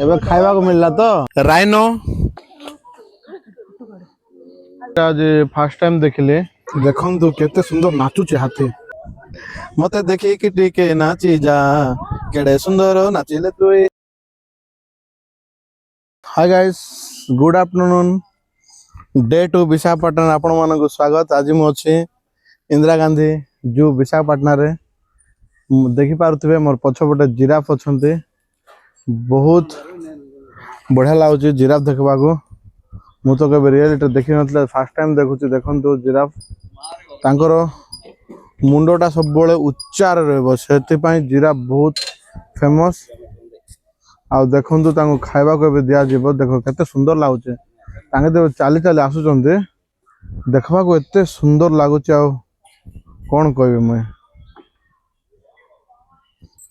एबे खाइबा को मिलला तो राइनो आज फर्स्ट टाइम देखले देखंतु केते सुंदर नाचुचे हाथी मते देखि कि टिके नाची जा केडे सुंदर नाचिले तू। Hi guys good afternoon day two Visakhapatnam आपण मानक स्वागत। आज मु अछि इंदिरा गांधी जू विशाखापट्टनम रे देखि पारुथिबे मोर पछपटे जिराफ अछंती बहुत बढ़िया लागुची जिराफ देखबा को। मु तो कबे रियलिटी देखि नथले फर्स्ट टाइम देखुची। देखंतु जिराफ तांकर मुंडोटा सब बळे उच्चार रहबो सेति पई जिराफ बहुत फेमस। आ देखंतु तांको खाइबा को भी दिया जीवो देखो केते सुंदर लागुचे तांगे तो चाली चाली आसुचंती देखबा को एते सुंदर लागुचे। आ कोन कहबे मैं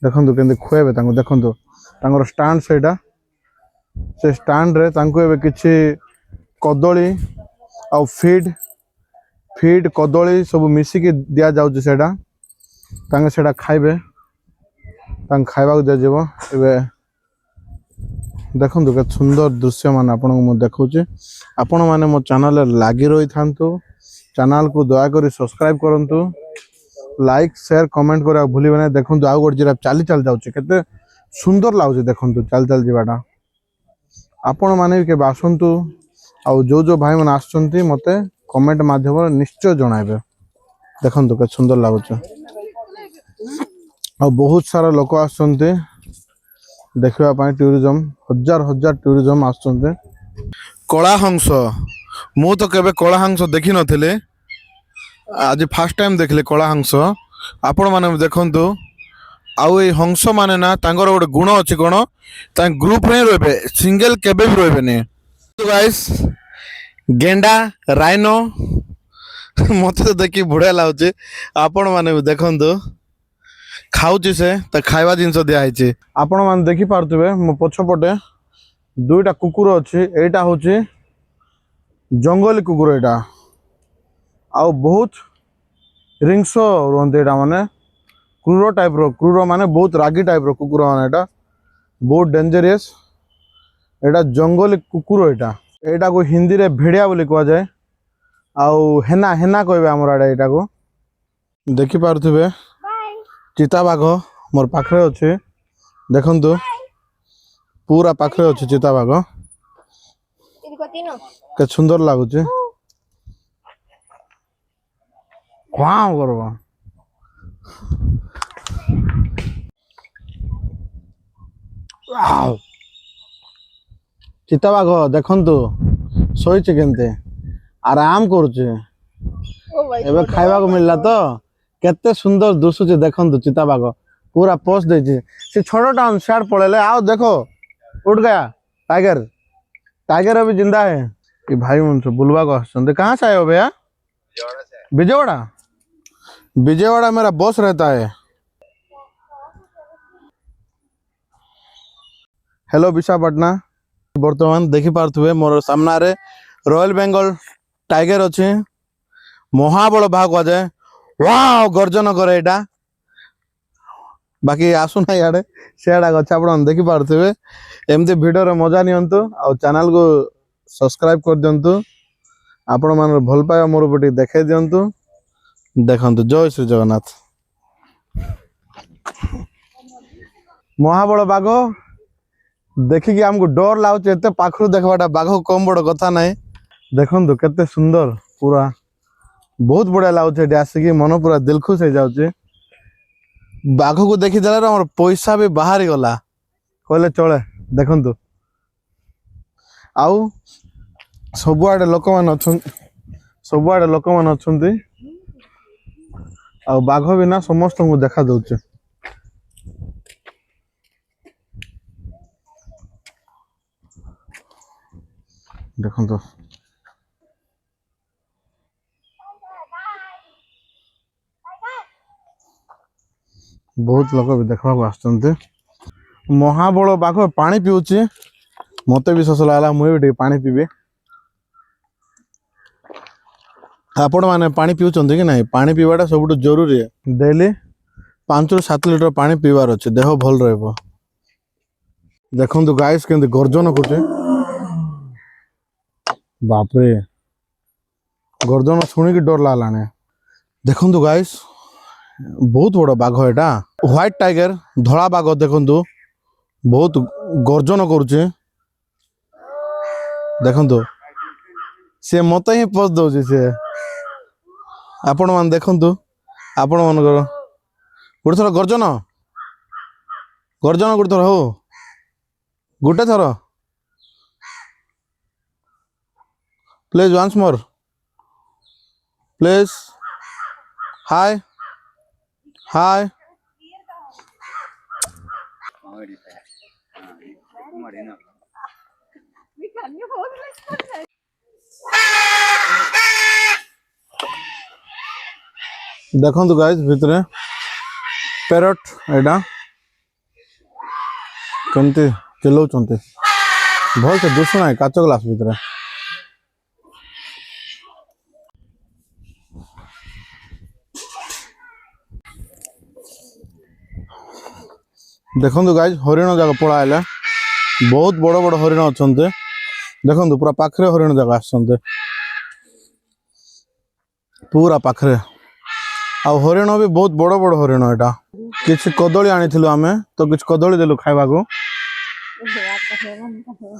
देखंतु केंदे खुएबे तांको देखंतु तांकर स्टैंड सेटा से स्टैंड रे तांको एबे किछि कदली आ फीड कदली सब मिसी के दिया जाउचे सेटा तांगे सेटा खाइबे तांग खाइबा को दिया जीवो। एबे देखंतु के सुंदर दृश्य मान आपन को देखौचे। आपण माने मो चैनल लागी रही थांतु चैनल को दया करी सब्सक्राइब करंतु लाइक शेयर कमेंट करा भूलिबे नै। देखंतु आ गोट जिराफ चाली चाल जाउचे केते सुंदर लागुचे देखंतु चाल चाल जीवाटा। आपण माने के बासंतु आ जो भाई मन आछंती मते कमेंट माध्यम रे निश्चय जणाइबे। देखंतु के सुंदर लागुचे आ बहुत सारा लोक आछंती देखा टूरिज्म हजार हजार टूरिज्म आसुचंते। कला हंस मु तो केबे कला हंस देखि नथिले आज फर्स्ट टाइम देखले कला हंस। आपण माने देखंतु आउ ए हंस माने ना तांगर गोटे गुण अछि कोन ता ग्रुप रे रहबे सिंगल केबे भी रहबे ने। तो गाइस गेंडा राइनो मते तो देखि बढ़िया लागुचे। आपण माने देखंतु खाऊची से त खाइबा जिंस दिया है। आपण मान देखि पारथबे मो पछपटे दुईटा कुकुर अछि एटा होची जंगली कुकुर एटा आ बहुत रिंगसो रोंदे एटा माने क्रूर टाइप रो क्रूर माने बहुत रागी टाइप रो कुकुर माने एटा बहुत डेंजरस एटा जंगली कुकुर एटा को हिंदी रे भेड़िया बोली कहा जाए आ हेना हेना कहबे हमर आडा एटा को देखि पारथबे चिता बाघ मोर पाखरे अच्छे देखंतु पूरा पाखरे अच्छे चिता बाघ के सुंदर लागुचे। वाव करबा वाव चिता बाघ देखंतु सोइचे केनते आराम करूचे एबे खाइबा को मिलला तो केते सुंदर दुसुचे। देखंतु चिता बाघ पूरा पोस देछि से छोटा शार्ट पड़ेले आओ देखो उठ गया टाइगर टाइगर अभी जिंदा है। ये भाई मन से बुलवा को आसते कहाँ से आए हो भैया? विजयवाड़ा विजयवाड़ा मेरा बॉस रहता है। हेलो विशाखापट्टनम वर्तमान देखि पारथुबे मोर सामना रे रॉयल बेंगल टाइगर अच्छे महाबल बाघ कह जाए। वाव गर्जन करे एटा बाकी आसु ना याडे सेडा गछ आपण देखि पारथबे एमते वीडियो रे मजा नियंतु आ चैनल को सब्सक्राइब कर दियंतु। आपण मान भल पाया मोर पटी देखाई दियंतु। देखंतु जय श्री जगन्नाथ महाबल बाघ देखि कि हमको डर लागुचे एते पाखरु देखबाटा बाघ कम बड़ कथा नै। देखंतु केते सुंदर पूरा बहुत बढ़िया लागुचे आसिकी मन पूरा दिल खुश हो जाउचे। बाघ को देखि देला हमर पैसा भी बाहर गला कहले चले। देखंतु आउ सबुआडे लोक मान अछंती आ बाघ बिना समस्त को देखा दउचे। देखंतु बहुत लोग भी देखा आसते महाबल बाघ पानी पीऊँचे मत भी शोष लगा मुझे भी पानी पीबे। आपण मैंने पानी पीउछंती कि नहीं? पानी पीवाटा सब जरूरी है। डेली 5 ରୁ 7 लीटर पानी पीवार अच्छे देह भल रहिबो। देखंतु गाइस केंति गर्जन करछे बाप रे गर्जन सुनी कि डर लागलाने देखंतु गाइस बहुत बड़ बाघ एटा व्हाइट टाइगर धला बाघ देखंतु बहुत गर्जन करुचे देखंतु से मते ही पोज दउची से आपण मान देखंतु आपण मानकर गोटे थर गर्जन गर्जन गोटे थर हो गोटे थर प्लीज वंस मोर प्लीज हाय हाय देखंतु गाइस भितरे पैरट एडा कंते चलाउचंते भल से दुसना है काच ग्लास भितरे देखंतु गाइस हरिण जागा पळाइला बहुत बड़ बड़ हरिण अछंते देखंतु पूरा पाखरे हरिण जागा आछंते पूरा पाखरे आ हरिण भी बहुत बड़ बड़ हरिण एटा किछ कदली आनिथिलु आमे तो किछ कदली देलु खाइबा को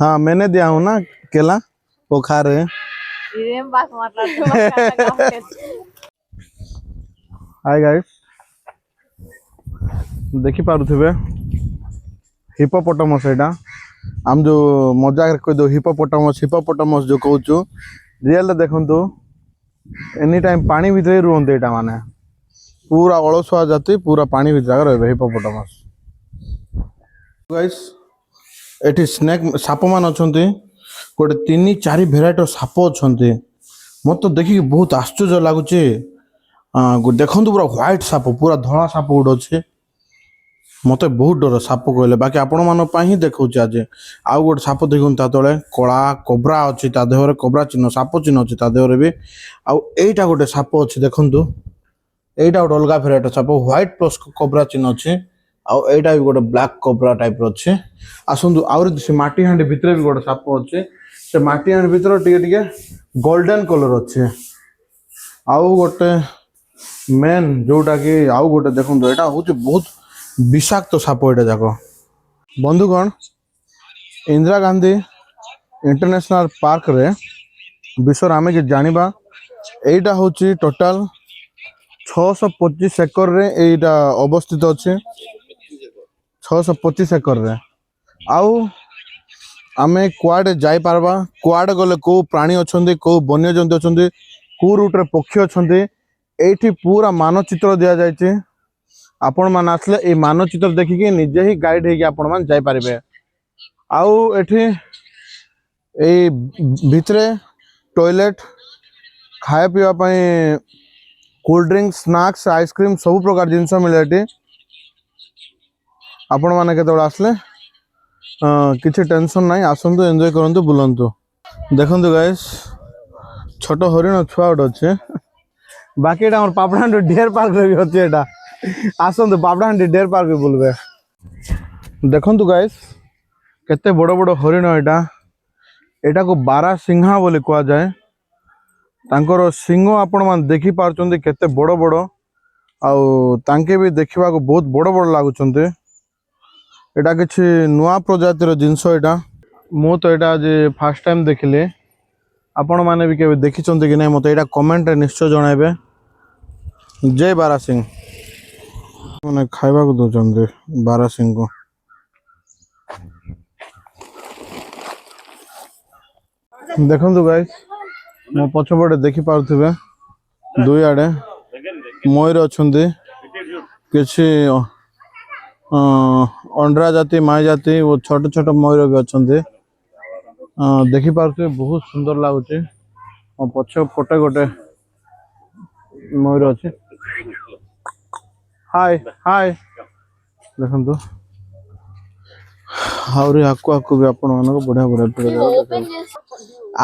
हाँ मैंने दिया हूं ना केला वो खा रहे हैं हाय गाइस देखि पारुथिबे हिप्पोपोटामस एटा हम जो मजाक रे कह दो हिप्पोपोटामस जो कहूचु रियल देखंतु एनी टाइम पानी भीतर रुहंते एटा माने पूरा अलसुआ जाति पूरा पानी भीतर रहे हिप्पोपोटामस गाइस एठी स्नेक साप मान अछंती गोटे 3-4 भेराइटी साप अछंती मत देखि बहुत आश्चर्य लागुचे देखंतु पूरा व्हाइट साप पूरा धला साप गुड अच्छे मत बहुत डर साप कहले बाकी आपण मान ही देखौचे आज आउ गोटे साप देखुन ता तले कला कोबरा अछि ता देहरे कोबरा चिन्ह साप चिन्ह अछि ता देहरे भी आउ एटा गोटे साप अछि देखंतु एटा गोटे अलगा भेराइटी साप व्हाइट प्लस कोबरा चिन्ह अछि आउ एटा भी गोटे ब्लैक कोबरा टाइप रो अछि आसंतु आउर से माटी हांडी भितरे भी गोटे साप अछि से माटी हांडी भितर टिके टिके गोल्डन कलर अछि आउ गोटे मेन जोटा कि आउ गोटे देखंतु एटा होछि बहुत विषाक्त साप एटा जाको बंधुगण इंदिरा गांधी इंटरनेशनल पार्क रे विश्व आमे जे जानिबा एटा होछि टोटल 625 एकर रे एटा अवस्थित अछि 625 एकर रे आउ आमे कुआडे जाई पारबा कुआडे गले को प्राणी अछंती को वन्य जंतु अछंती को रूट रे पक्षी अछंती एठी पूरा मानचित्र दिया जायछि आपण मान आसले ए मानचित्र देखिके निजे ही गाइड हेके आपण मान जाई पारिबे आउ एठी ए भितरे टॉयलेट खाए पीवा पई कोल्ड ड्रिंक स्नैक्स आइसक्रीम सब प्रकार जिंस मिले एठी आपण माने केतोळ आसले किछि टेंशन नाही आसंतु एन्जॉय करंतु बुलंतु देखंतु गाइस छोट हरिण छुआ उड अछि बाकी एटा हमर पापड़ाहांडी डेयर पार्क रे भी अछि एटा आसंतु पापड़ाहांडी डेयर पार्क बुलबे देखंतु गाइस केते बड़ बड़ हरिण एटा को बारा सिंहा बोली कहा जाए तांकर सिंह आपण मान देखि पारचंदी केते बड़ बड़ आउ तांके भी देखिबा को बहुत बड़ बड़ लागुचंती एटा किछि नुआ प्रजातिर जिंस एटा मो तो एटा आज फर्स्ट टाइम देखिले आपण माने भी केबे देखिचंती कि नै मते एटा कमेंट रे निश्चय जणाइबे जय बारा सिंह माने खाइबा को दोचंदी बारा सिंह को देखंतु गाइस मो पछपटे देखि पारुथिबे दुई आडे मयूर अछंती किछि अंडरा जाति माई जाति वो छोट छोट मयूर भी अछंती देखि पारुथिबे बहुत सुंदर लागुची मो पछपटे गोटे मयूर अछि हाय हाय देखंतु आउरी आकु आकु भी आपण मानको बढ़िया बढ़िया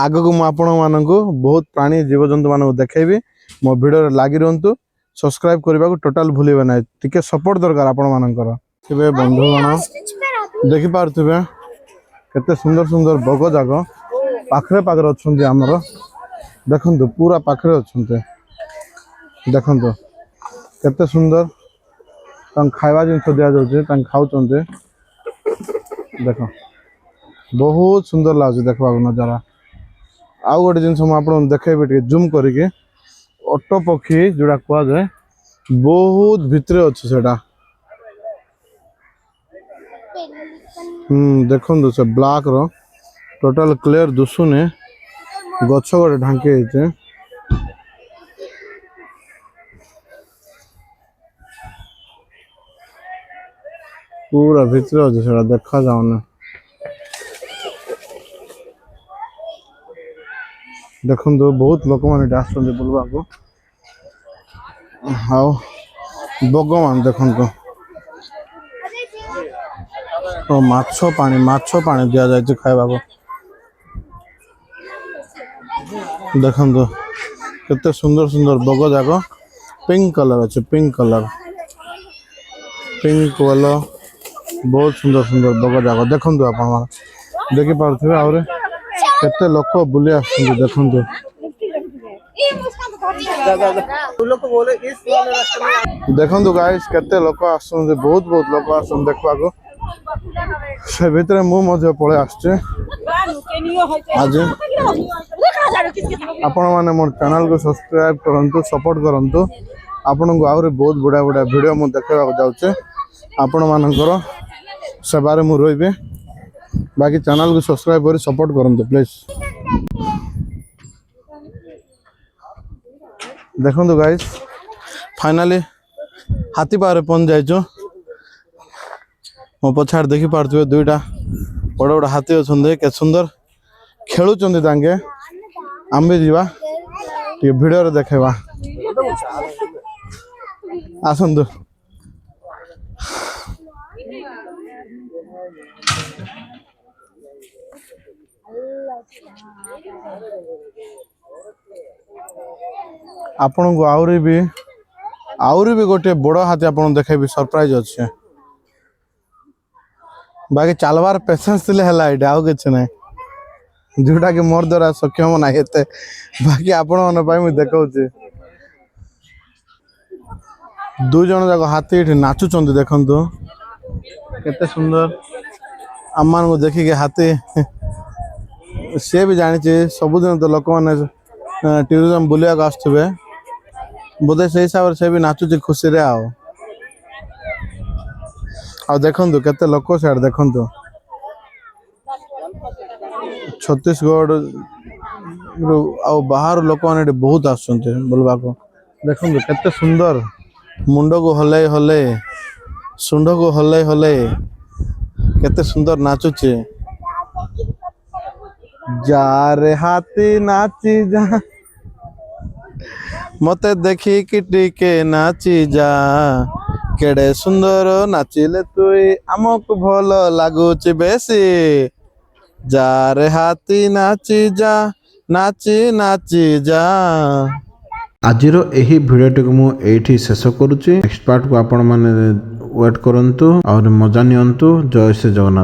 आग को मु आपण मानको बहुत प्राणी जीव जंतु मानको देखेबी मो वीडियो रे लागी रहंतु सब्सक्राइब करबा को टोटल भूलिबे नै टिके सपोर्ट दरकार आपण मानकर थिबे बंधु गण देखि पारुथिबे केते सुंदर सुंदर बग जाग पाखरे पाखरे अछंती हमर देखंतु पूरा पाखरे अछंती देखंतु केते सुंदर तन खाइबा जिंस दिया जाउछे तन खाउचंते देखो बहुत सुंदर लागुछ देखबा नजारा आउ गोटे जिनस हम आपन देखेबे टे जूम करके ऑटो पक्षी जोड़ा कुआ जाए बहुत भितरे अच्छे सेटा देखो से ब्लैक रो टोटल क्लियर दुसुने गछ गोटे ढांके होते पूरा भितरे अच्छे सेटा देखा जाऊना देखो बहुत लोक मैंने आसते बुलवा को हाँ बग मान देखो तो माछ पानी दि जाए खाइबा को देखो केते सुंदर सुंदर बग जाक पिंक कलर अच्छे पिंक कलर बहुत सुंदर सुंदर बग जाक देखो आप देखी पारे आउे केते लोक बुली आसुंते देखंतु देखंतु गाइस केते लोक आसुंते बहुत बहुत लोक आसुंते देखबा को से भितर मु मध्य पळे आछे आज आपण माने मोर चैनल को सब्सक्राइब करंतु सपोर्ट करंतु आपण को आउरे बहुत बड़ा बड़ा वीडियो मु देखबा को जाउचे आपण मानकर सेबारे मु रोइबे बाकी चैनल को सब्सक्राइब कर सपोर्ट करंतु प्लीज देखो गाइस फाइनली हाथी पारे पहुंच जाइचो मो पछाड़ देखि पारथुबे दुईटा बड़ बड़ हाथी अछंदे के सुंदर खेलुचंदे तांगे आंबे जीवा टी वीडियो रे देखेबा आसंदु आपण को आउरी भी गोटे बड़ हाथी आपण देखेबी सरप्राइज अच्छे बाकी चलवार पेशेंस थिले हला एटा आउ किछ नै जोटा कि मोर द्वारा सक्षम ना हेते बाकी आपण मन पाई मु देखौचे दु जण जाको हाथी एठी नाचु चंदी देखंतु केते सुंदर अम्मान को देखि के हाथी से भी जानि छे सबुदिन तो लोक माने टूरिज्म बुलिया आसुबे बोधे से हिसाब से भी नाचुचे खुशी रे आओ देखंतु केते लोक साइड देखंतु छत्तीसगढ़ आ बाहर लोक माने बहुत आसुंते बोलबा को देखंतु केते सुंदर मुंड को हले हले सुंड को हले हले केते सुंदर नाचुचे जा रे हाथी नाची जा मते देखी कि टिके नाची जा केड़े सुंदर नाचिले तुई आमको भल लागुच बेसी जा रे हाथी नाची जा नाची नाची जा आजिरो एही भिडियोटी को मु एठी शेष करूची नेक्स्ट पार्ट को आपण माने वेट करंतु और मजा नियंतु जय श्री जगन्नाथ।